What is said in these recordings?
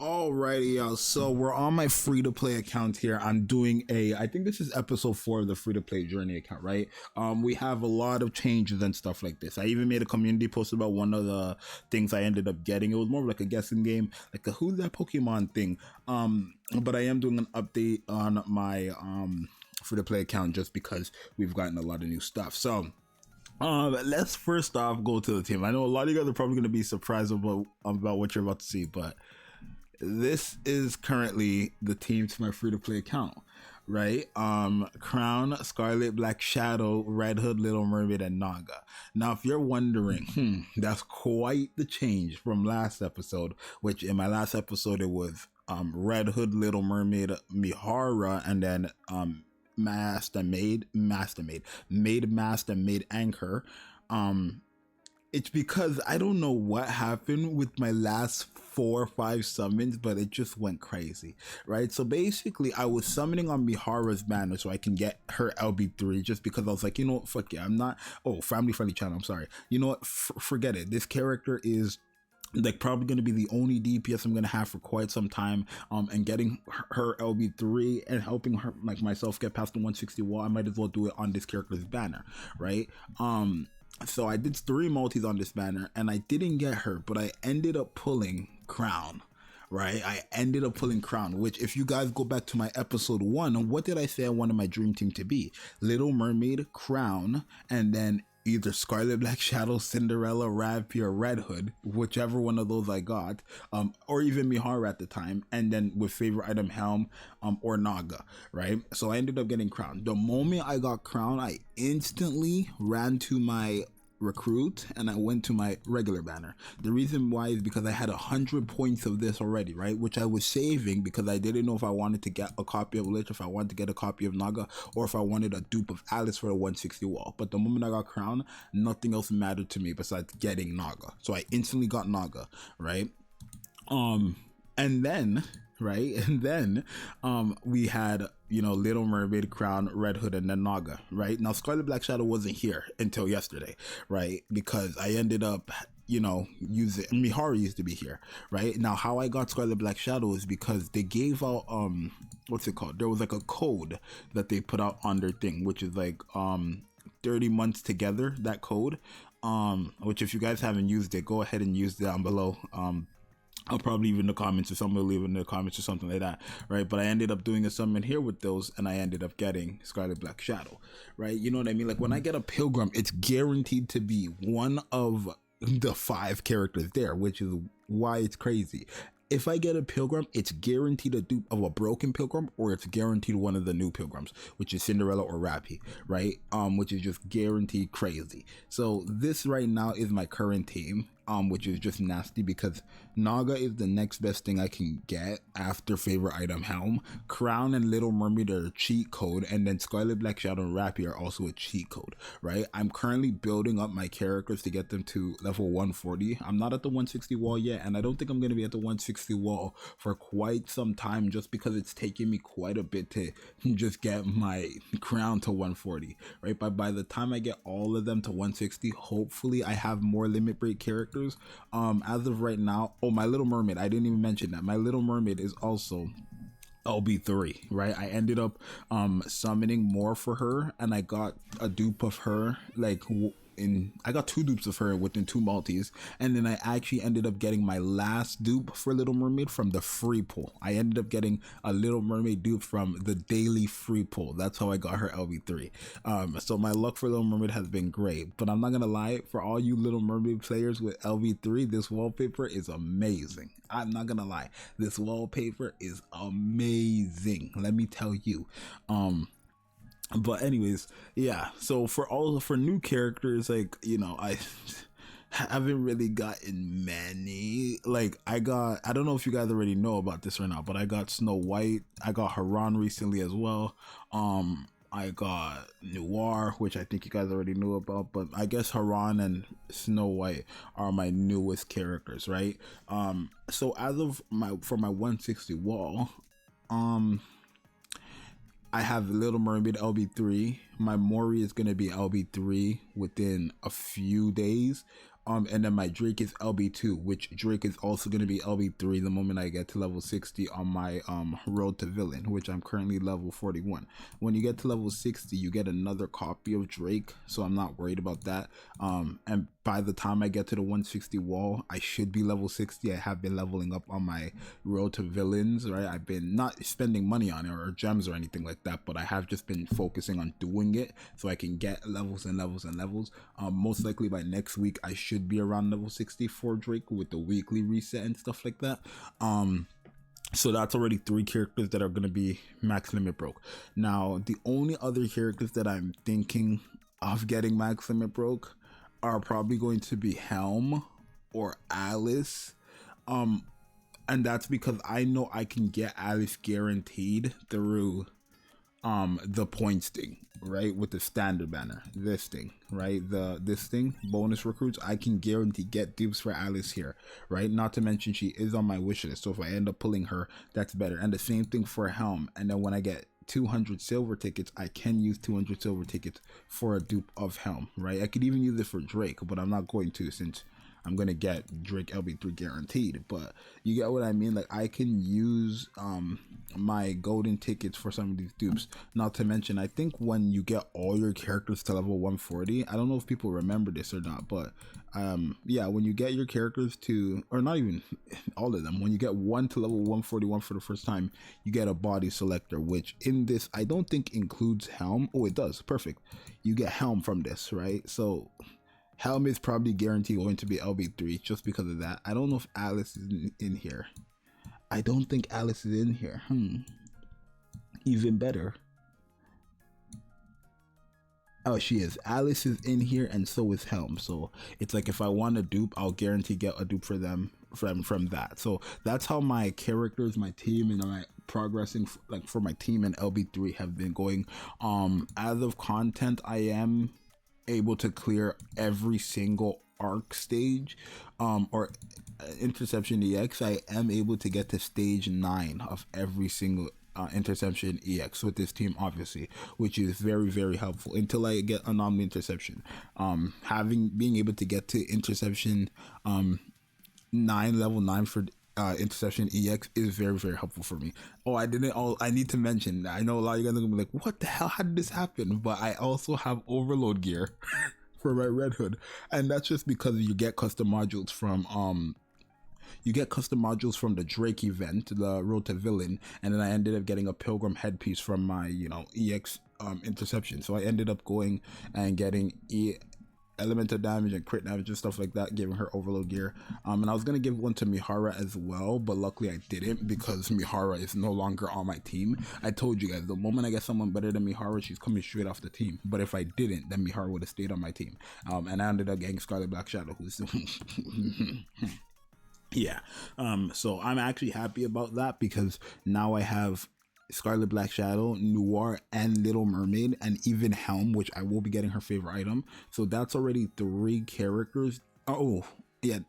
Alrighty, y'all. So we're on my free-to-play account here. I'm doing I think this is episode 4 of the free-to-play journey account, right? We have a lot of changes and stuff like this. I even made a community post about one of the things I ended up getting. It was more like a guessing game, like a who's that Pokemon thing. But I am doing an update on my free-to-play account just because we've gotten a lot of new stuff. So let's first off go to the team. I know a lot of you guys are probably going to be surprised about what you're about to see, but this is currently the team to my free-to-play account, right? Crown, Scarlet, Black Shadow, Red Hood, Little Mermaid, and Naga. Now, if you're wondering, that's quite the change from last episode, which in my last episode, it was Red Hood, Little Mermaid, Mihara, and then Master, Maid Anchor. It's because I don't know what happened with my last 4 or 5 summons, but it just went crazy, right? So basically, I was summoning on Mihara's banner so I can get her LB3 just because I was like, you know what, fuck yeah, I'm not, family friendly channel, I'm sorry. You know what, forget it. This character is like probably going to be the only DPS I'm going to have for quite some time, and getting her LB3 and helping her, like myself, get past the 160 wall, I might as well do it on this character's banner, right? So I did 3 multis on this banner and I didn't get her, but I ended up pulling Crown, right? I ended up pulling Crown, which if you guys go back to my episode 1, what did I say I wanted my dream team to be? Little Mermaid, Crown, and then either Scarlet, Black Shadow, Cinderella, Raspy, or Red Hood, whichever one of those I got, or even Mihara at the time, and then with favorite item Helm, or Naga, right? So I ended up getting Crown. The moment I got Crown, I instantly ran to my recruit and I went to my regular banner. The reason why is because I had 100 points of this already, right? Which I was saving because I didn't know if I wanted to get a copy of Lich, if I wanted to get a copy of Naga, or if I wanted a dupe of Alice for the 160 wall. But the moment I got Crown, nothing else mattered to me besides getting Naga. So I instantly got Naga, right? And then we had, you know, Little Mermaid, Crown, Red Hood, and then Naga, right? Now Scarlet Black Shadow wasn't here until yesterday, right? Because I ended up, you know, using Mihara used to be here, right? Now how I got Scarlet Black Shadow is because they gave out what's it called? There was like a code that they put out on their thing, which is like 30 months together, that code, which if you guys haven't used it, go ahead and use it down below. I'll probably leave in the comments, or someone will leave in the comments or something like that, right? But I ended up doing a summon here with those and I ended up getting Scarlet Black Shadow, right? You know what I mean? Like when I get a Pilgrim, it's guaranteed to be one of the 5 characters there, which is why it's crazy. If I get a Pilgrim, it's guaranteed a dupe of a broken Pilgrim, or it's guaranteed one of the new Pilgrims, which is Cinderella or Rappy, right? Which is just guaranteed crazy. So this right now is my current team, which is just nasty because Naga is the next best thing I can get after favorite item Helm. Crown and Little Mermaid are a cheat code, and then Scarlet Black Shadow and Rappy are also a cheat code, right? I'm currently building up my characters to get them to level 140. I'm not at the 160 wall yet, and I don't think I'm going to be at the 160 wall for quite some time, just because it's taking me quite a bit to just get my Crown to 140, right? But by the time I get all of them to 160, hopefully I have more limit break characters. As of right now, my Little Mermaid, I didn't even mention that my Little Mermaid is also LB3, right? I ended up summoning more for her, and I got a dupe of her, like I got 2 dupes of her within 2 multis, and then I actually ended up getting my last dupe for Little Mermaid from the free pull. I ended up getting a Little Mermaid dupe from the daily free pull. That's how I got her LB3. So my luck for Little Mermaid has been great, but I'm not gonna lie, for all you Little Mermaid players with LB3, this wallpaper is amazing. I'm not gonna lie, this wallpaper is amazing, let me tell you. But anyways, yeah, so for new characters, like, you know, I haven't really gotten many. Like I don't know if you guys already know about this or not, but I got Snow White, I got Haran recently as well. I got Noir, which I think you guys already knew about, but I guess Haran and Snow White are my newest characters, right? So as of for my 160 wall, I have Little Mermaid LB3. My Mori is going to be LB3 within a few days. And then my Drake is LB2, which Drake is also going to be LB3 the moment I get to level 60 on my road to villain, which I'm currently level 41. When you get to level 60, you get another copy of Drake, so I'm not worried about that. And by the time I get to the 160 wall, I should be level 60. I have been leveling up on my road to villains, right? I've been not spending money on it or gems or anything like that, but I have just been focusing on doing it so I can get levels and levels and levels. Most likely by next week, I should be around level 60 for Drake with the weekly reset and stuff like that. So that's already 3 characters that are going to be max limit broke. Now, the only other characters that I'm thinking of getting max limit broke are probably going to be Helm or Alice. And that's because I know I can get Alice guaranteed through the points thing, right? With the standard banner, this thing, right? This thing, bonus recruits, I can guarantee get dupes for Alice here, right? Not to mention she is on my wish list, so if I end up pulling her, that's better. And the same thing for Helm. And then when I get 200 silver tickets, I can use 200 silver tickets for a dupe of Helm, right? I could even use it for Drake, but I'm not going to, since I'm gonna get Drake LB3 guaranteed. But you get what I mean? Like, I can use my golden tickets for some of these dupes. Not to mention, I think when you get all your characters to level 140, I don't know if people remember this or not, but yeah, when you get your characters to, or not even all of them, when you get one to level 141 for the first time, you get a body selector, which in this I don't think includes Helm. Oh, it does. Perfect. You get Helm from this, right? So Helm is probably guaranteed going to be LB3 just because of that. I don't know if Alice is in here. I don't think Alice is in here. Even better. Oh, she is. Alice is in here, and so is Helm. So it's like if I want a dupe, I'll guarantee get a dupe for them from that. So that's how my characters, my team, and my progressing like for my team and LB3 have been going. As of content, I am able to clear every single arc stage or interception EX. I am able to get to stage 9 of every single interception EX with this team, obviously, which is very, very helpful until I get anomaly interception. Being able to get to interception 9, level 9 for interception EX is very, very helpful for me. Oh, I need to mention, I know a lot of you guys are gonna be like, what the hell, how did this happen? But I also have overload gear for my Red Hood, and that's just because you get custom modules from the Drake event, the Road to Villain, and then I ended up getting a Pilgrim headpiece from my EX interception. So I ended up going and getting elemental damage and crit damage and stuff like that, giving her overload gear. And I was gonna give one to Mihara as well, but luckily I didn't because Mihara is no longer on my team. I told you guys, the moment I get someone better than Mihara, she's coming straight off the team. But if I didn't, then Mihara would have stayed on my team. And I ended up getting Scarlet Black Shadow, who's yeah. So I'm actually happy about that because now I have Scarlet Black Shadow, Noir, and Little Mermaid, and even Helm, which I will be getting her favorite item. So that's already 3 characters. Oh, yeah.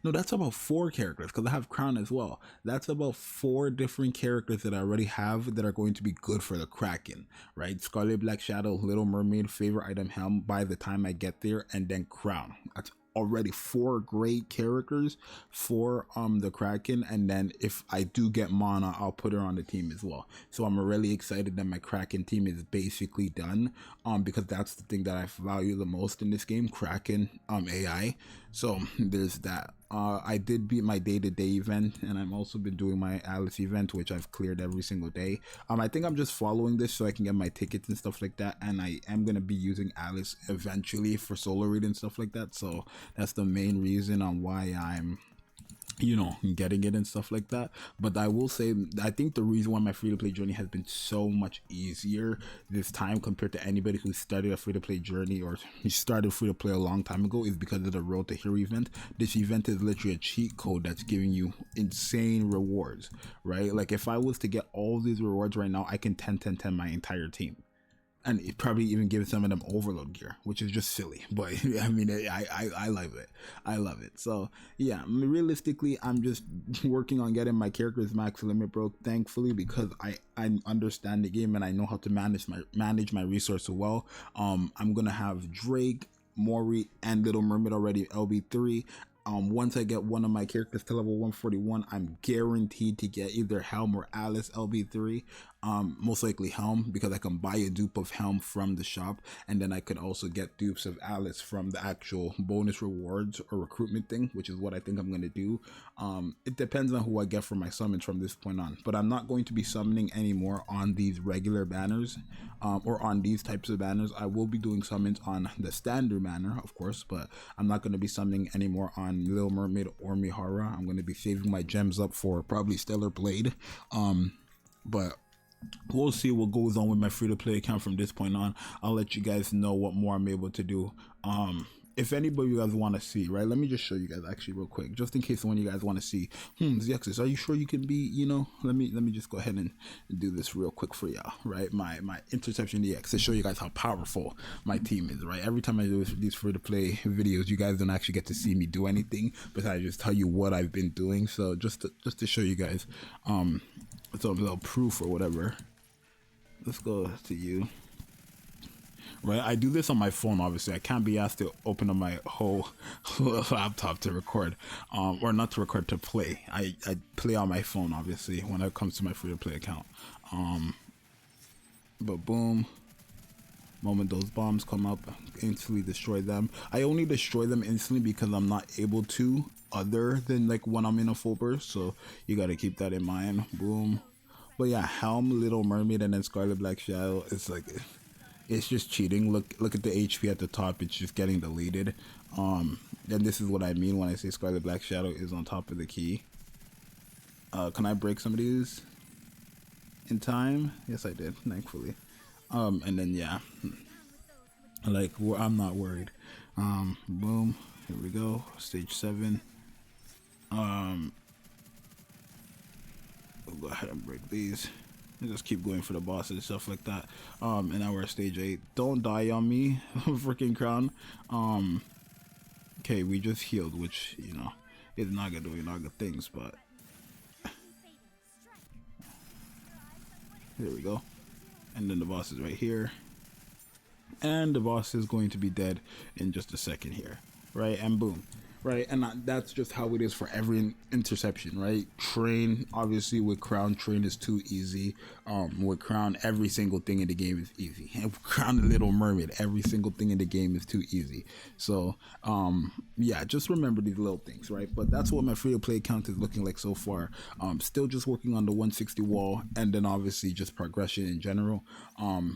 No, that's about 4 characters because I have Crown as well. That's about 4 different characters that I already have that are going to be good for the Kraken, right? Scarlet Black Shadow, Little Mermaid, favorite item Helm by the time I get there, and then Crown. That's already 4 great characters for the Kraken, and then if I do get Mana, I'll put her on the team as well. So I'm really excited that my Kraken team is basically done because that's the thing that I value the most in this game, Kraken AI. So there's that. I did beat my day-to-day event, and I've also been doing my Alice event, which I've cleared every single day. I think I'm just following this so I can get my tickets and stuff like that, and I am going to be using Alice eventually for solo read and stuff like that. So that's the main reason on why I'm getting it and stuff like that. But I will say, I think the reason why my free-to-play journey has been so much easier this time compared to anybody who started a free-to-play journey or started free-to-play a long time ago is because of the Road to Hero event. This event is literally a cheat code that's giving you insane rewards, right? Like if I was to get all these rewards right now, I can 10-10-10 my entire team. And it probably even gives some of them overload gear, which is just silly. But I mean, I love it. I love it. So yeah, realistically, I'm just working on getting my characters max limit broke, thankfully, because I understand the game and I know how to manage my resources well. I'm gonna have Drake, Mori and Little Mermaid already LB3. Once I get one of my characters to level 141, I'm guaranteed to get either Helm or Alice LB3. Most likely Helm, because I can buy a dupe of Helm from the shop, and then I could also get dupes of Alice from the actual bonus rewards or recruitment thing, which is what I think I'm going to do. It depends on who I get for my summons from this point on, but I'm not going to be summoning anymore on these regular banners, or on these types of banners. I will be doing summons on the standard banner, of course, but I'm not going to be summoning anymore on Little Mermaid or Mihara. I'm going to be saving my gems up for probably Stellar Blade, but we'll see what goes on with my free-to-play account from this point on. I'll let you guys know what more I'm able to do. If anybody you guys want to see, right, let me just show you guys actually real quick, just in case one of you guys want to see, Zxous, are you sure you can be, you know, let me just go ahead and do this real quick for y'all, right? My Interception EX to show you guys how powerful my team is, right? Every time I do these free-to-play videos, you guys don't actually get to see me do anything, but I just tell you what I've been doing. So just to show you guys some little proof or whatever, let's go to you. Right, I do this on my phone. Obviously, I can't be asked to open up my whole laptop to record, or not to record, to play. I play on my phone, obviously, when it comes to my free-to-play account. But boom, moment those bombs come up, instantly destroy them. I only destroy them instantly because I'm not able to, other than like when I'm in a full burst. So you got to keep that in mind. Boom. But yeah, Helm, Little Mermaid, and then Scarlet Black Shadow. It's like, it's just cheating. Look at the HP at the top. It's just getting deleted. And this is what I mean when I say Scarlet Black Shadow is on top of the key. Can I break some of these in time? Yes, I did, thankfully. And then yeah, like, I'm not worried. Boom, here we go, stage 7. We'll go ahead and break these. I just keep going for the bosses and stuff like that. And now we're at stage 8. Don't die on me, freaking crown. Okay, we just healed, which, you know, is Naga doing Naga things, but there we go. And then the boss is right here, and the boss is going to be dead in just a second here, right? And boom. Right, and that's just how it is for every interception, right? Train, obviously, with Crown, Train is too easy. With Crown, every single thing in the game is easy. And with Crown the Little Mermaid, every single thing in the game is too easy. So, yeah, just remember these little things, right? But that's what my free-to-play account is looking like so far. Still just working on the 160 wall, and then obviously just progression in general.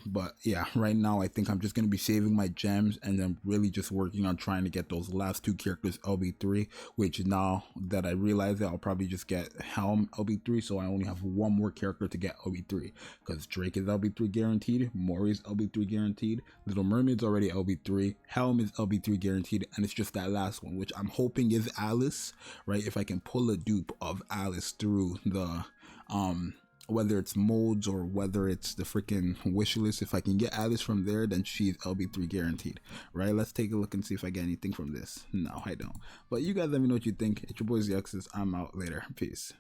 But yeah, right now I think I'm just going to be saving my gems, and then really just working on trying to get those last 2 characters LB3, which now that I realize that I'll probably just get Helm LB3, so I only have one more character to get LB3, because Drake is LB3 guaranteed, Mori is LB3 guaranteed, Little Mermaid's already LB3, Helm is LB3 guaranteed, and it's just that last one, which I'm hoping is Alice, right? If I can pull a dupe of Alice through the whether it's modes or whether it's the freaking wish list, if I can get Alice from there, then she's LB3 guaranteed, right? Let's take a look and see if I get anything from this. No, I don't. But you guys let me know what you think. It's your boy Zxous. I'm out. Later. Peace.